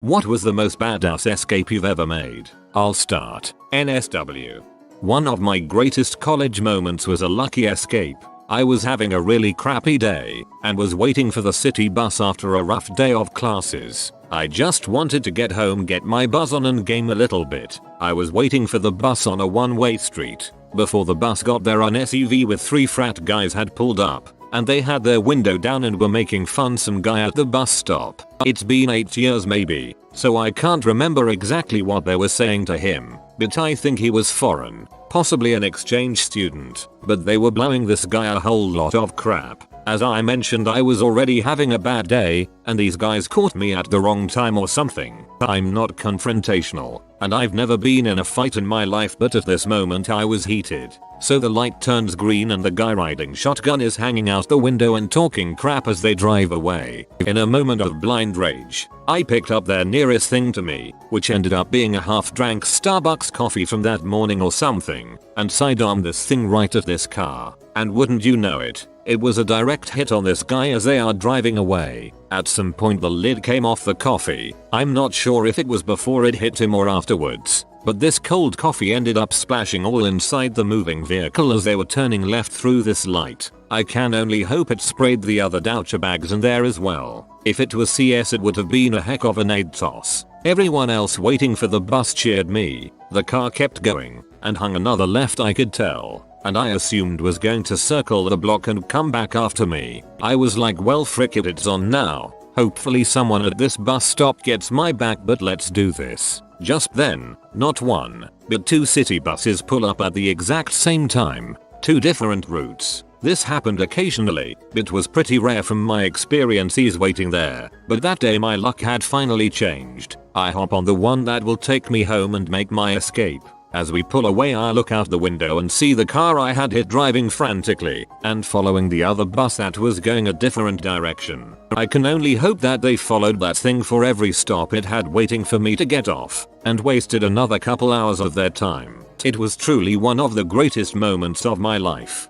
What was the most badass escape you've ever made? I'll start. NSW. One of my greatest college moments was a lucky escape. I was having a really crappy day and was waiting for the city bus after a rough day of classes. I just wanted to get home, get my buzz on and game a little bit. I was waiting for the bus on a one-way street. Before the bus got there, an SUV with 3 frat guys had pulled up, and they had their window down and were making fun some guy at the bus stop. It's been 8 years maybe, so I can't remember exactly what they were saying to him, but I think he was foreign, possibly an exchange student, but they were blowing this guy a whole lot of crap. As I mentioned, I was already having a bad day, and these guys caught me at the wrong time or something. I'm not confrontational, and I've never been in a fight in my life, but at this moment I was heated. So the light turns green and the guy riding shotgun is hanging out the window and talking crap as they drive away. In a moment of blind rage, I picked up their nearest thing to me, which ended up being a half-drank Starbucks coffee from that morning or something, and sidearmed this thing right at this car. And wouldn't you know it, it was a direct hit on this guy as they are driving away. At some point the lid came off the coffee. I'm not sure if it was before it hit him or afterwards, but this cold coffee ended up splashing all inside the moving vehicle as they were turning left through this light. I can only hope it sprayed the other Doucher bags in there as well. If it was CS, it would have been a heck of an aid toss. Everyone else waiting for the bus cheered me. The car kept going and hung another left, I could tell, and I assumed was going to circle the block and come back after me. I was like, well frick it, it's on now. Hopefully someone at this bus stop gets my back, but let's do this. Just then, not one, but 2 city buses pull up at the exact same time. 2 different routes. This happened occasionally, but was pretty rare from my experiences waiting there. But that day my luck had finally changed. I hop on the one that will take me home and make my escape. As we pull away, I look out the window and see the car I had hit driving frantically and following the other bus that was going a different direction. I can only hope that they followed that thing for every stop it had waiting for me to get off and wasted another couple hours of their time. It was truly one of the greatest moments of my life.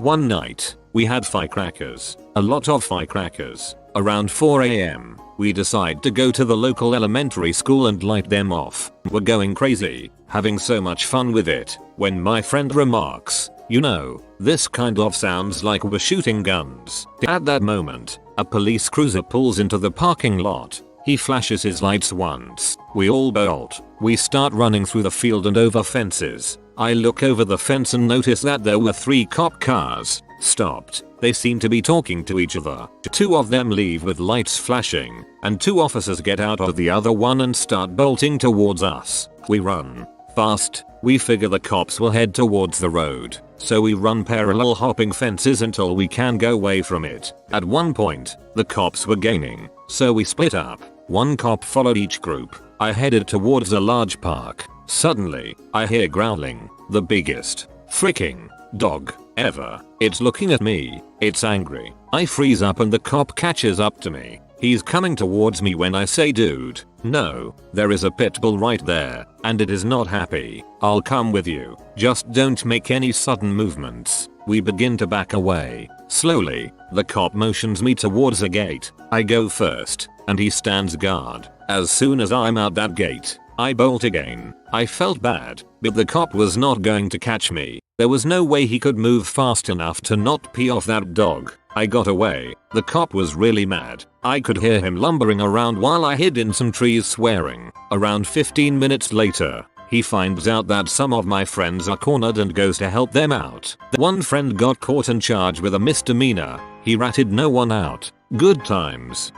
One night, we had firecrackers. A lot of firecrackers. Around 4 AM, we decide to go to the local elementary school and light them off. We're going crazy, having so much fun with it, when my friend remarks, "You know, this kind of sounds like we're shooting guns." At that moment, a police cruiser pulls into the parking lot. He flashes his lights once. We all bolt. We start running through the field and over fences. I look over the fence and notice that there were 3 cop cars stopped. They seem to be talking to each other. 2 of them leave with lights flashing, and 2 officers get out of the other one and start bolting towards us. We run fast. We figure the cops will head towards the road, so we run parallel hopping fences until we can go away from it. At one point, the cops were gaining, so we split up. 1 cop followed each group. I headed towards a large park. Suddenly, I hear growling. The biggest freaking dog ever. It's looking at me. It's angry. I freeze up and the cop catches up to me. He's coming towards me when I say, "Dude, no, there is a pit bull right there, and it is not happy. I'll come with you. Just don't make any sudden movements." We begin to back away. Slowly, the cop motions me towards a gate. I go first, and he stands guard. As soon as I'm out that gate, I bolt again. I felt bad, but the cop was not going to catch me. There was no way he could move fast enough to not pee off that dog. I got away. The cop was really mad. I could hear him lumbering around while I hid in some trees swearing. Around 15 minutes later, he finds out that some of my friends are cornered and goes to help them out. One friend got caught and charged with a misdemeanor. He ratted no one out. Good times.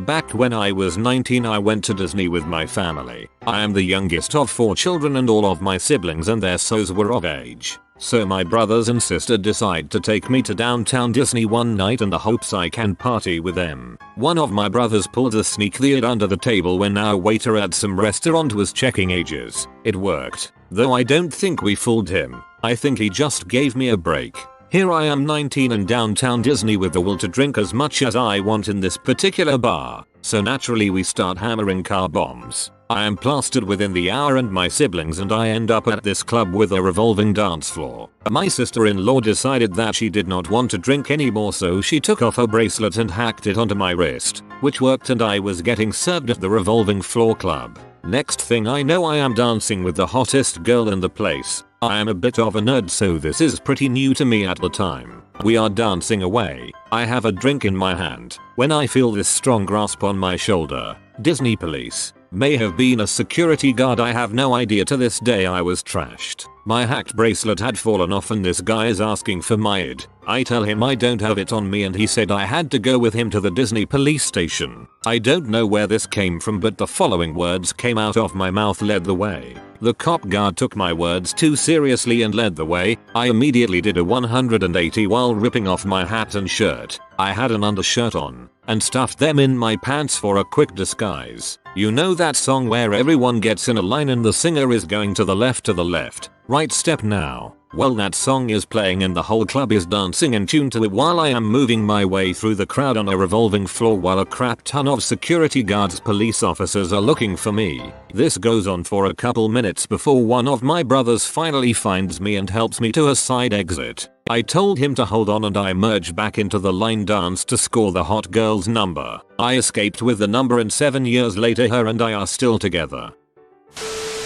Back when I was 19, I went to Disney with my family. I am the youngest of 4 children and all of my siblings and their sons were of age. So my brothers and sister decide to take me to downtown Disney one night in the hopes I can party with them. One of my brothers pulled a sneak lead under the table when our waiter at some restaurant was checking ages. It worked, though I don't think we fooled him. I think he just gave me a break. Here I am 19 in downtown Disney with the will to drink as much as I want in this particular bar. So naturally we start hammering car bombs. I am plastered within the hour and my siblings and I end up at this club with a revolving dance floor. My sister-in-law decided that she did not want to drink anymore, so she took off her bracelet and hacked it onto my wrist, which worked, and I was getting served at the revolving floor club. Next thing I know, I am dancing with the hottest girl in the place. I am a bit of a nerd, so this is pretty new to me at the time. We are dancing away. I have a drink in my hand when I feel this strong grasp on my shoulder. Disney police. May have been a security guard, I have no idea. To this day I was trashed. My hacked bracelet had fallen off and this guy is asking for my ID. I tell him I don't have it on me and he said I had to go with him to the Disney police station. I don't know where this came from, but the following words came out of my mouth: led the way. The cop guard took my words too seriously and led the way. I immediately did a 180 while ripping off my hat and shirt. I had an undershirt on and stuffed them in my pants for a quick disguise. You know that song where everyone gets in a line and the singer is going to the left, right step now? Well, that song is playing and the whole club is dancing in tune to it while I am moving my way through the crowd on a revolving floor while a crap ton of security guards, police officers are looking for me. This goes on for a couple minutes before one of my brothers finally finds me and helps me to a side exit. I told him to hold on and I merged back into the line dance to score the hot girl's number. I escaped with the number and 7 years later her and I are still together.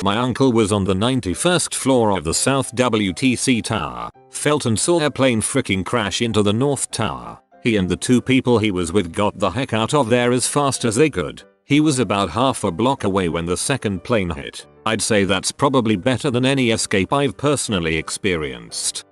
My uncle was on the 91st floor of the South WTC Tower. Felt and saw a plane freaking crash into the North Tower. He and the two people he was with got the heck out of there as fast as they could. He was about half a block away when the second plane hit. I'd say that's probably better than any escape I've personally experienced.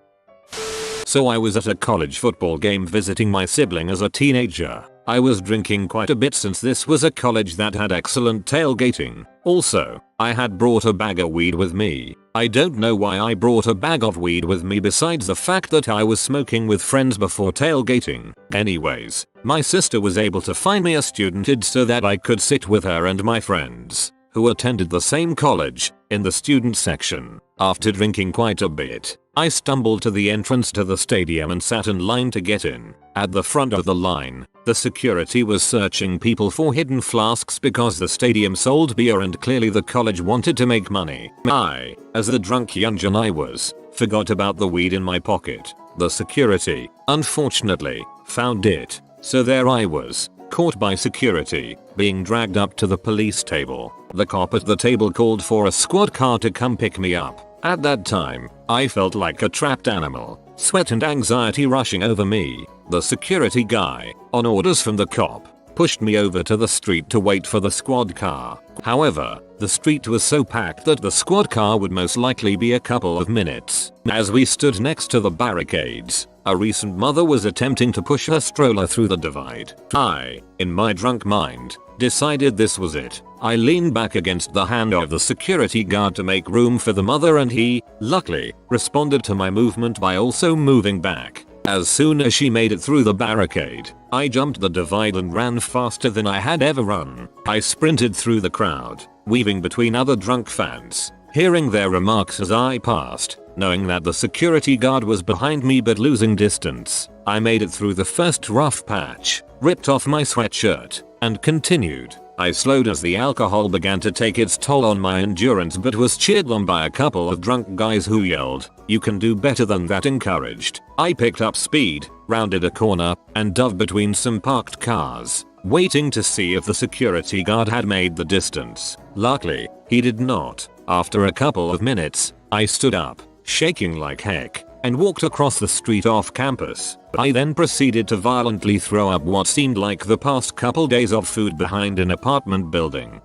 So I was at a college football game visiting my sibling as a teenager. I was drinking quite a bit since this was a college that had excellent tailgating. Also, I had brought a bag of weed with me. I don't know why I brought a bag of weed with me besides the fact that I was smoking with friends before tailgating. Anyways, my sister was able to find me a student ID so that I could sit with her and my friends, who attended the same college, in the student section. After drinking quite a bit, I stumbled to the entrance to the stadium and sat in line to get in. At the front of the line, the security was searching people for hidden flasks because the stadium sold beer and clearly the college wanted to make money. I, as the drunk youngin I was, forgot about the weed in my pocket. The security, unfortunately, found it. So there I was, caught by security, being dragged up to the police table. The cop at the table called for a squad car to come pick me up. At that time, I felt like a trapped animal, sweat and anxiety rushing over me. The security guy, on orders from the cop, pushed me over to the street to wait for the squad car. However, the street was so packed that the squad car would most likely be a couple of minutes. As we stood next to the barricades, a recent mother was attempting to push her stroller through the divide. I, in my drunk mind, decided this was it. I leaned back against the hand of the security guard to make room for the mother and he, luckily, responded to my movement by also moving back. As soon as she made it through the barricade, I jumped the divide and ran faster than I had ever run. I sprinted through the crowd, weaving between other drunk fans, hearing their remarks as I passed, knowing that the security guard was behind me but losing distance. I made it through the first rough patch, ripped off my sweatshirt, and continued. I slowed as the alcohol began to take its toll on my endurance but was cheered on by a couple of drunk guys who yelled, "You can do better than that," encouraged. I picked up speed, rounded a corner, and dove between some parked cars, waiting to see if the security guard had made the distance. Luckily, he did not. After a couple of minutes, I stood up, shaking like heck, and walked across the street off campus. I then proceeded to violently throw up what seemed like the past couple days of food behind an apartment building.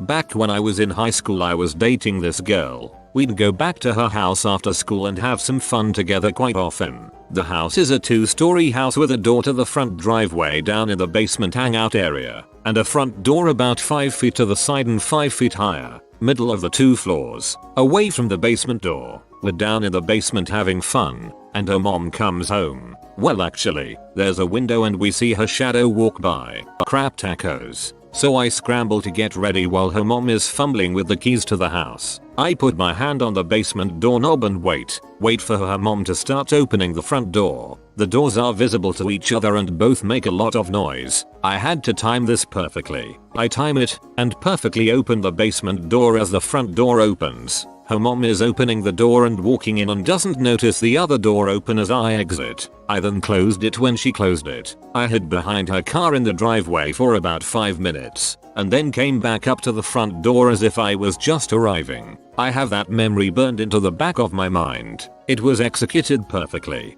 Back when I was in high school, I was dating this girl. We'd go back to her house after school and have some fun together quite often. The house is a 2-story house with a door to the front driveway down in the basement hangout area, and a front door about 5 feet to the side and 5 feet higher, middle of the 2 floors, away from the basement door. We're down in the basement having fun, and her mom comes home. Well, actually, there's a window and we see her shadow walk by. Crap tacos. so I scramble to get ready while her mom is fumbling with the keys to the house. I put my hand on the basement doorknob and wait for her mom to start opening the front door. The doors are visible to each other and both make a lot of noise. I had to time this perfectly. I time it and perfectly open the basement door as the front door opens. Her mom is opening the door and walking in and doesn't notice the other door open as I exit. I then closed it when she closed it. I hid behind her car in the driveway for about 5 minutes and then came back up to the front door as if I was just arriving. I have that memory burned into the back of my mind. It was executed perfectly.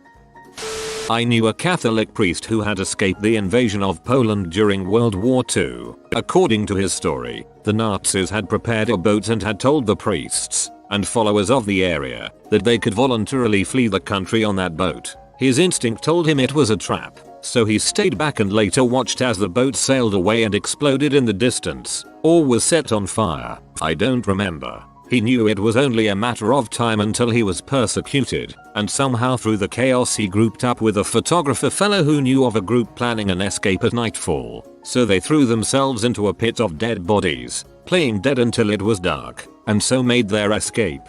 I knew a Catholic priest who had escaped the invasion of Poland during World War II. According to his story, the Nazis had prepared a boat and had told the priests and followers of the area that they could voluntarily flee the country on that boat. His instinct told him it was a trap, so he stayed back and later watched as the boat sailed away and exploded in the distance, or was set on fire. I don't remember. He knew it was only a matter of time until he was persecuted, and somehow through the chaos he grouped up with a photographer fellow who knew of a group planning an escape at nightfall. So they threw themselves into a pit of dead bodies, playing dead until it was dark, and so made their escape.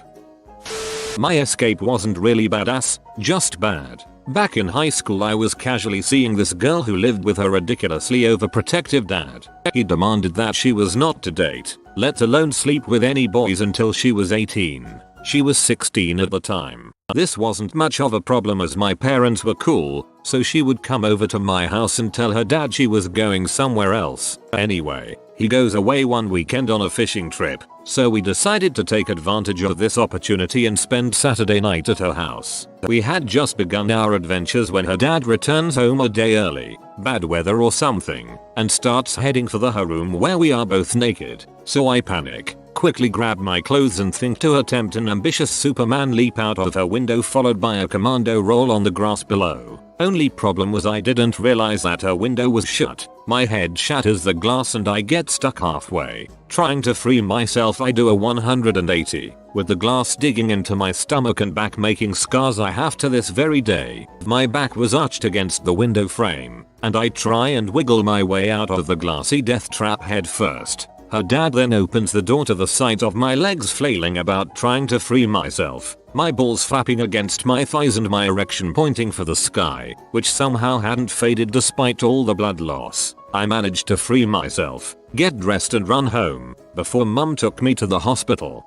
My escape wasn't really badass, just bad. Back in high school I was casually seeing this girl who lived with her ridiculously overprotective dad. He demanded that she was not to date, let alone sleep with any boys until she was 18. She was 16 at the time. This wasn't much of a problem as my parents were cool, so she would come over to my house and tell her dad she was going somewhere else. Anyway, he goes away one weekend on a fishing trip, so we decided to take advantage of this opportunity and spend Saturday night at her house. We had just begun our adventures when her dad returns home a day early, bad weather or something, and starts heading for her room where we are both naked. So I panic, quickly grab my clothes and think to attempt an ambitious Superman leap out of her window followed by a commando roll on the grass below. Only problem was I didn't realize that her window was shut. My head shatters the glass and I get stuck halfway. Trying to free myself I do a 180, with the glass digging into my stomach and back making scars I have to this very day. My back was arched against the window frame, and I try and wiggle my way out of the glassy death trap head first. Her dad then opens the door to the sight of my legs flailing about trying to free myself, my balls flapping against my thighs and my erection pointing for the sky, which somehow hadn't faded despite all the blood loss. I managed to free myself, get dressed and run home, before mum took me to the hospital.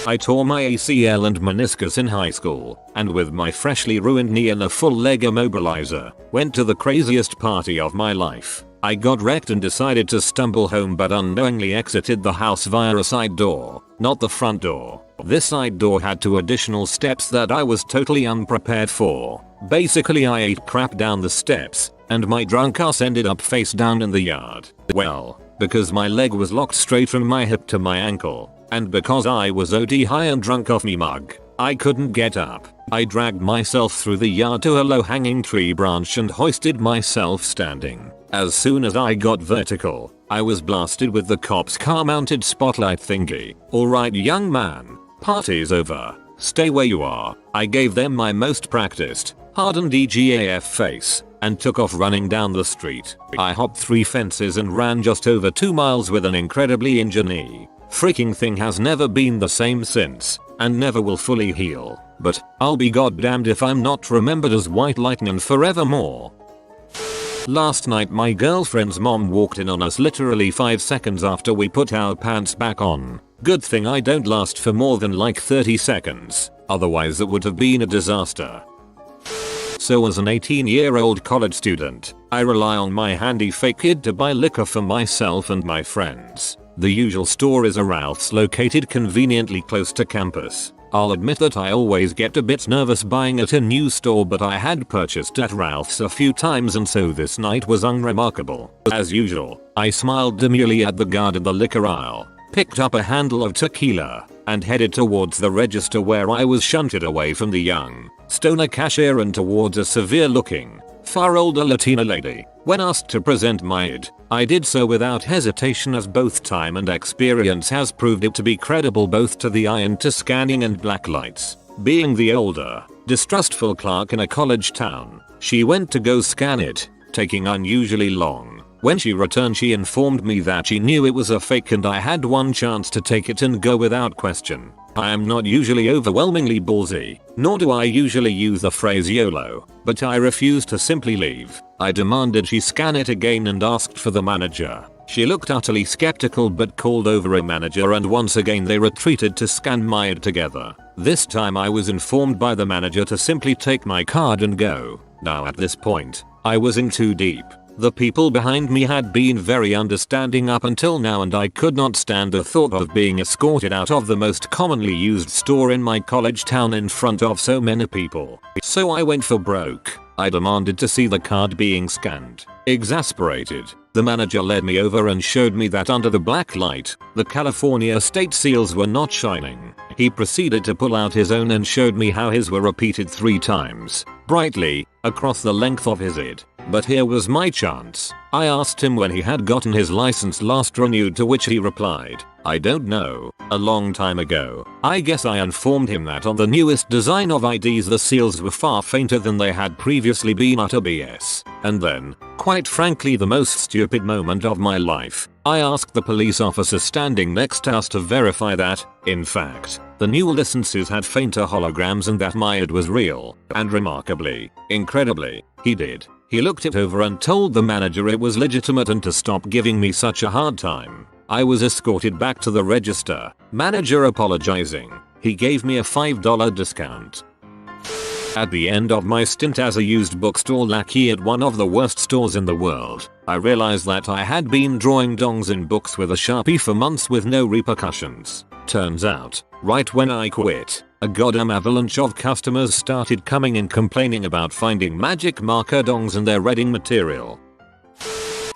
I tore my ACL and meniscus in high school, and with my freshly ruined knee and a full leg immobilizer, went to the craziest party of my life. I got wrecked and decided to stumble home but unknowingly exited the house via a side door, not the front door. This side door had 2 additional steps that I was totally unprepared for. Basically I ate crap down the steps, and my drunk ass ended up face down in the yard. Well, because my leg was locked straight from my hip to my ankle, and because I was OD high and drunk off me mug, I couldn't get up. I dragged myself through the yard to a low-hanging tree branch and hoisted myself standing. As soon as I got vertical, I was blasted with the cop's car-mounted spotlight thingy. Alright young man, party's over. Stay where you are. I gave them my most practiced, hardened EGAF face, and took off running down the street. I hopped 3 fences and ran just over 2 miles with an incredibly injured knee. Freaking thing has never been the same since, and never will fully heal. But I'll be goddamned if I'm not remembered as White Lightning forevermore. Last night my girlfriend's mom walked in on us literally 5 seconds after we put our pants back on. Good thing I don't last for more than like 30 seconds, otherwise it would have been a disaster. So as an 18-year-old college student, I rely on my handy fake kid to buy liquor for myself and my friends. The usual store is a Ralph's located conveniently close to campus. I'll admit that I always get a bit nervous buying at a new store, but I had purchased at Ralph's a few times and so this night was unremarkable. As usual, I smiled demurely at the guard in the liquor aisle, picked up a handle of tequila, and headed towards the register where I was shunted away from the young, stoner cashier and towards a severe-looking, far older Latina lady. When asked to present my ID, I did so without hesitation as both time and experience has proved it to be credible both to the eye and to scanning and black lights. Being the older, distrustful clerk in a college town, she went to go scan it, taking unusually long. When she returned, she informed me that she knew it was a fake and I had one chance to take it and go without question. I am not usually overwhelmingly ballsy, nor do I usually use the phrase YOLO, but I refused to simply leave. I demanded she scan it again and asked for the manager. She looked utterly skeptical but called over a manager, and once again they retreated to scan my ID together. This time I was informed by the manager to simply take my card and go. Now at this point, I was in too deep. The people behind me had been very understanding up until now, and I could not stand the thought of being escorted out of the most commonly used store in my college town in front of so many people. So I went for broke. I demanded to see the card being scanned. Exasperated, the manager led me over and showed me that under the black light, the California state seals were not shining. He proceeded to pull out his own and showed me how his were repeated 3 times, brightly, across the length of his ID. But here was my chance. I asked him when he had gotten his license last renewed, to which he replied, "I don't know, a long time ago." I guess I informed him that on the newest design of IDs the seals were far fainter than they had previously been. Utter BS. And then, quite frankly the most stupid moment of my life, I asked the police officer standing next to us to verify that, in fact, the new licenses had fainter holograms and that my ID was real. And remarkably, incredibly, he did. He looked it over and told the manager it was legitimate and to stop giving me such a hard time. I was escorted back to the register, manager apologizing. He gave me a $5 discount. At the end of my stint as a used bookstore lackey at one of the worst stores in the world, I realized that I had been drawing dongs in books with a Sharpie for months with no repercussions. Turns out, right when I quit, a goddamn avalanche of customers started coming in complaining about finding magic marker dongs in their reading material.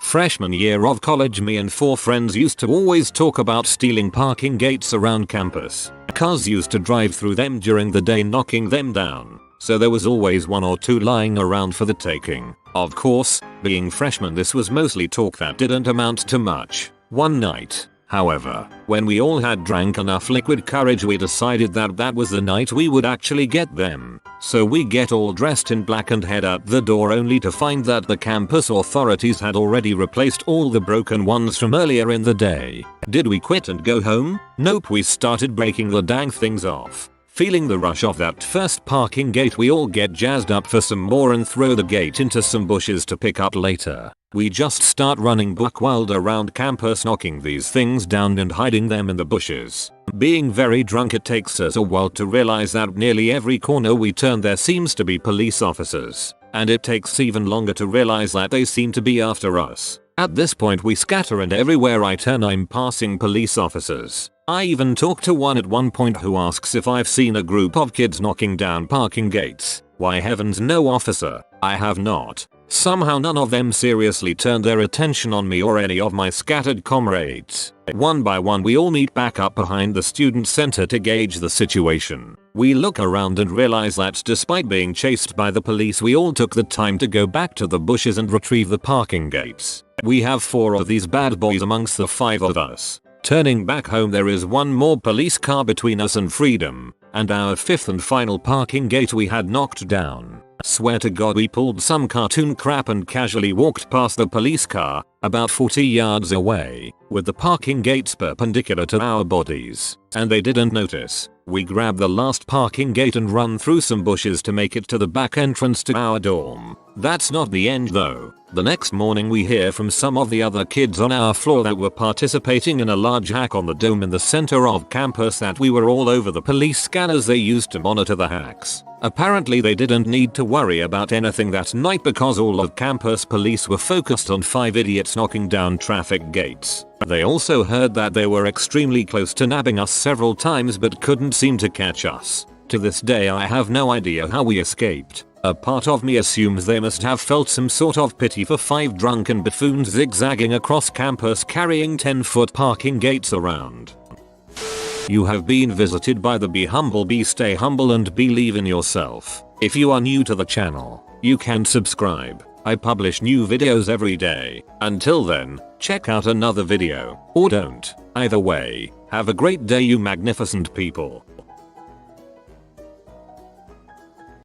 Freshman year of college, me and 4 friends used to always talk about stealing parking gates around campus. Cars used to drive through them during the day, knocking them down. So there was always 1 or 2 lying around for the taking. Of course, being freshmen, this was mostly talk that didn't amount to much. One night, however, when we all had drank enough liquid courage, we decided that that was the night we would actually get them. So we get all dressed in black and head out the door, only to find that the campus authorities had already replaced all the broken ones from earlier in the day. Did we quit and go home? Nope, we started breaking the dang things off. Feeling the rush of that first parking gate, we all get jazzed up for some more and throw the gate into some bushes to pick up later. We just start running buck wild around campus, knocking these things down and hiding them in the bushes. Being very drunk, it takes us a while to realize that nearly every corner we turn there seems to be police officers. And it takes even longer to realize that they seem to be after us. At this point we scatter, and everywhere I turn I'm passing police officers. I even talk to one at one point who asks if I've seen a group of kids knocking down parking gates. Why heavens no, officer, I have not. Somehow none of them seriously turned their attention on me or any of my scattered comrades. One by one we all meet back up behind the student center to gauge the situation. We look around and realize that despite being chased by the police, we all took the time to go back to the bushes and retrieve the parking gates. We have 4 of these bad boys amongst the 5 of us. Turning back home, there is one more police car between us and freedom, and our 5th and final parking gate we had knocked down. Swear to God, we pulled some cartoon crap and casually walked past the police car, about 40 yards away, with the parking gates perpendicular to our bodies, and they didn't notice. We grab the last parking gate and run through some bushes to make it to the back entrance to our dorm. That's not the end though. The next morning we hear from some of the other kids on our floor that were participating in a large hack on the dome in the center of campus that we were all over the police scanners they used to monitor the hacks. Apparently they didn't need to worry about anything that night because all of campus police were focused on 5 idiots knocking down traffic gates. They also heard that they were extremely close to nabbing us several times but couldn't seem to catch us. To this day I have no idea how we escaped. A part of me assumes they must have felt some sort of pity for 5 drunken buffoons zigzagging across campus carrying 10-foot parking gates around. You have been visited by the Be Humble, Be Stay Humble and Believe in Yourself. If you are new to the channel, you can subscribe. I publish new videos every day. Until then, check out another video, or don't. Either way, have a great day you magnificent people.